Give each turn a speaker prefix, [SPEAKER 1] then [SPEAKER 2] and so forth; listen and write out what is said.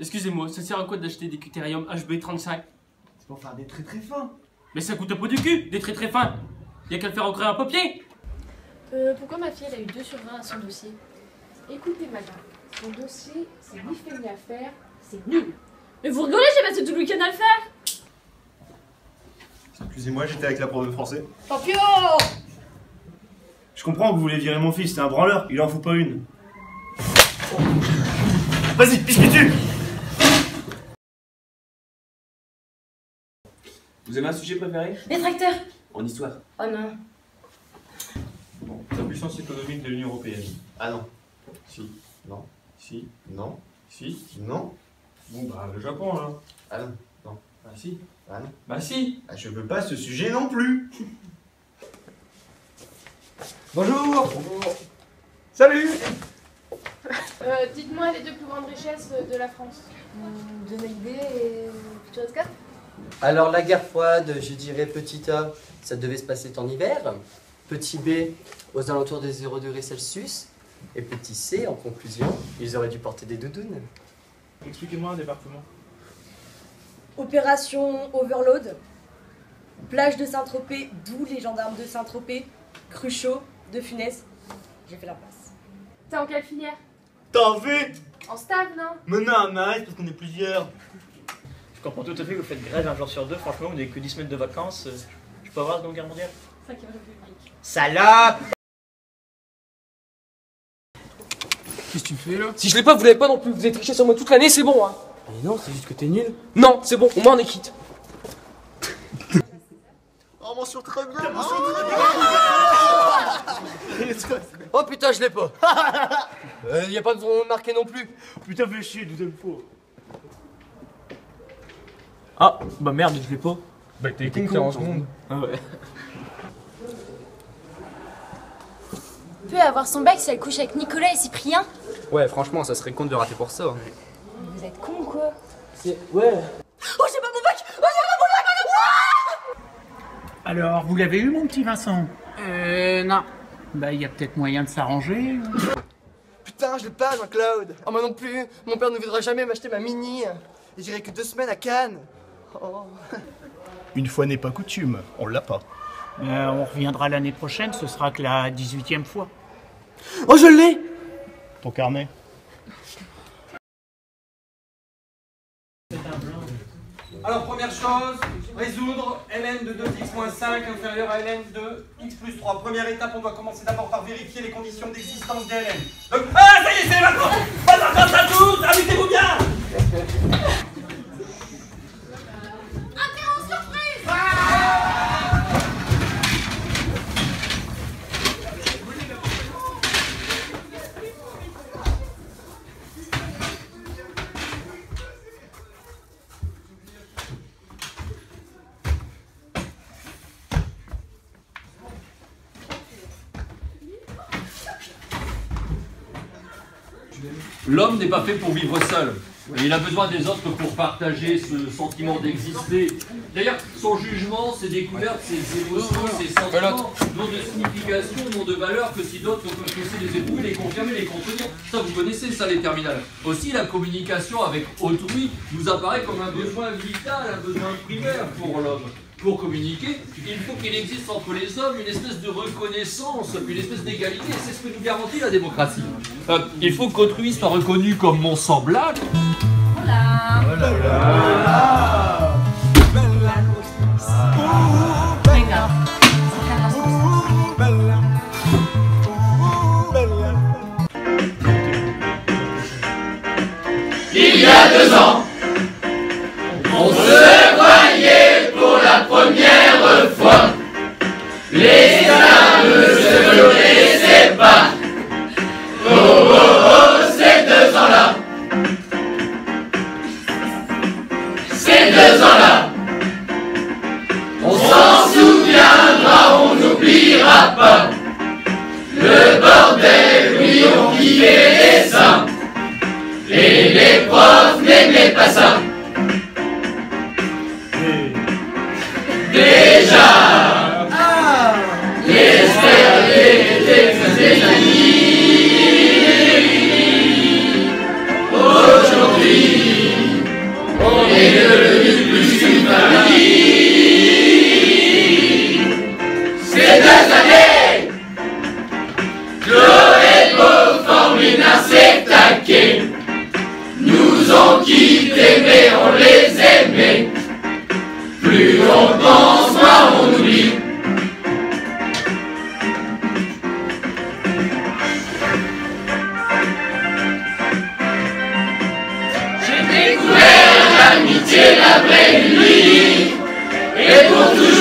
[SPEAKER 1] Excusez-moi, ça sert à quoi d'acheter des critériums HB35?
[SPEAKER 2] C'est pour faire des traits très fins.
[SPEAKER 1] Mais ça coûte un pot du cul, des traits très fins. Y'a qu'à le faire ancrer un papier.
[SPEAKER 3] Pourquoi ma fille elle a eu 2 sur 20 à son dossier?
[SPEAKER 4] Écoutez madame, son dossier, c'est ni fait ni à faire, c'est nul.
[SPEAKER 3] Mais vous rigolez, j'ai passé tout le week-end à le faire.
[SPEAKER 2] Excusez-moi, j'étais avec la prof de français.
[SPEAKER 3] Papio!
[SPEAKER 2] Je comprends que vous voulez virer mon fils, c'est un branleur, il en fout pas une. Vas-y, pisse-tu!
[SPEAKER 5] Vous avez un sujet préféré?
[SPEAKER 3] Les tracteurs!
[SPEAKER 5] En histoire.
[SPEAKER 3] Oh non.
[SPEAKER 5] Bon, la puissance économique de l'Union Européenne.
[SPEAKER 2] Ah non.
[SPEAKER 5] Si.
[SPEAKER 2] Non.
[SPEAKER 5] Si.
[SPEAKER 2] Non.
[SPEAKER 5] Si.
[SPEAKER 2] Non.
[SPEAKER 5] Bon bah le Japon là.
[SPEAKER 2] Ah non. Non.
[SPEAKER 5] Bah si.
[SPEAKER 2] Ah non.
[SPEAKER 5] Bah si.
[SPEAKER 2] Ah, je veux pas ce sujet non plus. Bonjour. Bonjour. Salut.
[SPEAKER 4] Dites-moi les 2 plus grandes richesses de la France.
[SPEAKER 3] Donnez l'idée et plutôt Oscar?
[SPEAKER 6] Alors la guerre froide, je dirais petit A, ça devait se passer en hiver. Petit B, aux alentours des 0 degrés Celsius. Et petit C, en conclusion, ils auraient dû porter des doudounes.
[SPEAKER 5] Expliquez-moi un département.
[SPEAKER 7] Opération Overload, plage de Saint-Tropez, d'où les gendarmes de Saint-Tropez, Cruchot, de Funès. J'ai fait la place.
[SPEAKER 4] T'es en quelle filière?
[SPEAKER 2] T'en fais?
[SPEAKER 4] En staff, non?
[SPEAKER 2] Mais non, mais parce qu'on est plusieurs.
[SPEAKER 1] Je comprends tout à fait que vous faites grève un jour sur 2, franchement, vous n'avez que 10 semaines de vacances. Je peux avoir la Seconde Guerre mondiale?
[SPEAKER 4] 5e République.
[SPEAKER 1] Salope! Qu'est-ce que tu fais là?
[SPEAKER 8] Si je l'ai pas, vous l'avez pas non plus. Vous avez triché sur moi toute l'année, c'est bon, hein.
[SPEAKER 1] Mais non, c'est juste que t'es nul.
[SPEAKER 8] Non, c'est bon, au moins on est quitte.
[SPEAKER 2] Oh, mention très bien.
[SPEAKER 6] Oh putain, je l'ai pas. Y a pas besoin de marquer non plus.
[SPEAKER 2] Putain, fais chier, 12e fois.
[SPEAKER 1] Ah, bah merde, je l'ai pas.
[SPEAKER 2] Bah, t'es con, t'es en seconde.
[SPEAKER 1] Ah ouais.
[SPEAKER 3] Peut avoir son bac si elle couche avec Nicolas et Cyprien?
[SPEAKER 8] Ouais, franchement, ça serait con de rater pour ça. Hein.
[SPEAKER 3] Vous êtes cons quoi?
[SPEAKER 8] Ouais.
[SPEAKER 7] Oh, j'ai pas mon bac! Oh, j'ai pas mon bac!
[SPEAKER 9] Alors, vous l'avez eu, mon petit Vincent? Non. Bah, il y a peut-être moyen de s'arranger.
[SPEAKER 6] Putain, je l'ai pas, Jean-Claude. Oh, moi non plus. Mon père ne voudra jamais m'acheter ma mini. Et j'irai que 2 semaines à Cannes. Oh.
[SPEAKER 10] Une fois n'est pas coutume, on l'a pas.
[SPEAKER 9] On reviendra l'année prochaine, ce sera que la 18e fois.
[SPEAKER 8] Oh, je l'ai.
[SPEAKER 10] Ton carnet.
[SPEAKER 11] Alors, première chose, résoudre ln de 2x moins 5 inférieur à ln de x plus 3. Première étape, on doit commencer d'abord par vérifier les conditions d'existence des ln. Donc, ah, ça y est, c'est maintenant. Pas de vacances à tous, amusez-vous bien.
[SPEAKER 3] Interro surprise!
[SPEAKER 12] L'homme n'est pas fait pour vivre seul. Il a besoin des autres pour partager ce sentiment d'exister. D'ailleurs, son jugement, ses découvertes, ses émotions, ses sentiments n'ont de signification, n'ont de valeur que si d'autres peuvent laisser les éprouver, les confirmer, les contenir. Ça, vous connaissez ça, les terminales. Aussi, la communication avec autrui nous apparaît comme un besoin vital, un besoin primaire pour l'homme. Pour communiquer, il faut qu'il existe entre les hommes une espèce de reconnaissance, une espèce d'égalité, et c'est ce que nous garantit la démocratie. Il faut qu'autrui soit reconnu comme mon semblable.
[SPEAKER 3] Hola!
[SPEAKER 2] Hola!
[SPEAKER 3] Venga.
[SPEAKER 13] Il y a 2 ans, on se voyait pour la première fois. Les uns ne se connaissaient pas. Oh oh oh, ces 2 ans-là. Ces 2 ans-là. On s'en souviendra, on n'oubliera pas. Le bordel, oui, on kiffait les seins. Et les profs n'aimaient pas ça. c'est la vraie nuit. Et pour tout